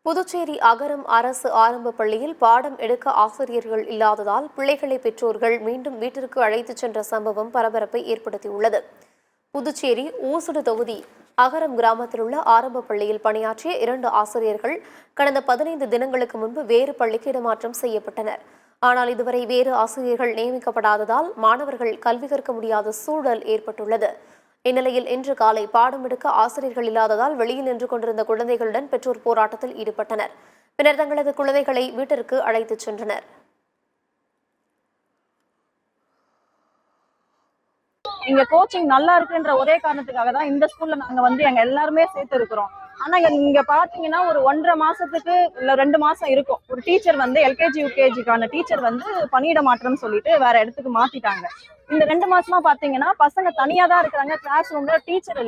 புதுச்சேரி அகரம் அரசு ஆரம்ப பள்ளியில் பாடம் எடுக்க ஆசிரியர்கள் இல்லாததால் பிள்ளைகளை பெற்றோர்கள் மீண்டும் வீட்டிற்கு அழைத்துச் சென்ற சம்பவம் பரபரப்பை ஏற்படுத்தியுள்ளது. புதுச்சேரி ஊசுடு தொகுதி அகரம் கிராமத்தில் உள்ள ஆரம்ப பள்ளியில் பணியாற்றிய 2 ஆசிரியர்கள் கடந்த 15 தினங்களுக்கு முன்பு வேறு பள்ளிக்கு இடமாற்றம் செய்யப்பட்டனர். ஆனால் இதுவரை வேறு ஆசிரியர்கள் நியமிக்கப்படாததால் மாணவர்கள் கல்வி கற்க முடியாத சூழல் ஏற்பட்டுள்ளது. இந்நிலையில் இன்று காலை பாடம் எடுக்க ஆசிரியர்கள் இல்லாததால் வெளியில் நின்று கொண்டிருந்த குழந்தைகளுடன் பெற்றோர் போராட்டத்தில் ஈடுபட்டனர். பின்னர் தங்களது குழந்தைகளை வீட்டிற்கு அழைத்துச் சென்றனர். இங்க கோச்சிங் நல்லா இருக்குன்ற ஒரே காரணத்துக்காக தான் இந்த ஸ்கூல்ல நாங்க எங்க எல்லாருமே சேர்த்து இருக்கிறோம். ஆனா இங்க பாத்தீங்கன்னா ஒரு 1.5 மாசத்துக்கு இல்ல 2 மாசம் இருக்கும். ஒரு டீச்சர் எல்கேஜி யூகேஜிக்கான டீச்சர் பணியிட மாற்றம் சொல்லிட்டு வேற இடத்துக்கு மாத்திட்டாங்க. இந்த 2 மாசமா பாத்தீங்கன்னா பசங்க தனியா தான் இருக்கிறாங்க. கிளாஸ் ரூம்ல டீச்சர்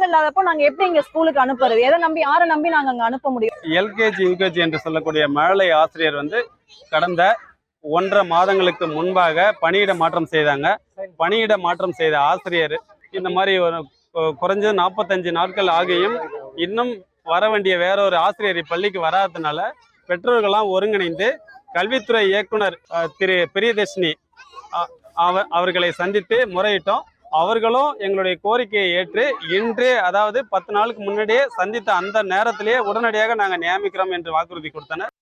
இல்லாதப்போ நாங்க எப்படி இங்க ஸ்கூலுக்கு அனுப்புறது? எதை நம்பி யாரை நம்பி நாங்க அங்க அனுப்ப முடியும்? எல்கேஜி யூகேஜி என்று சொல்லக்கூடிய மழலை ஆசிரியர் கடந்த 1.5 மாதங்களுக்கு முன்பாக பணியிட மாற்றம் செய்தாங்க. பணியிட மாற்றம் செய்த ஆசிரியர் இந்த மாதிரி ஒரு குறைஞ்சது 45 நாட்கள் ஆகியும் இன்னும் வர வேண்டிய வேறொரு ஆசிரியர் பள்ளிக்கு வராததுனால பெற்றோர்கள்லாம் ஒருங்கிணைந்து கல்வித்துறை இயக்குனர் திரு பிரியதர்ஷினி அவர்களை சந்தித்து முறையிட்டோம். அவர்களும் எங்களுடைய கோரிக்கையை ஏற்று இன்று, அதாவது 10 நாளுக்கு முன்னாடியே சந்தித்த அந்த நேரத்திலேயே உடனடியாக நாங்கள் நியமிக்கிறோம் என்று வாக்குறுதி கொடுத்தனர்.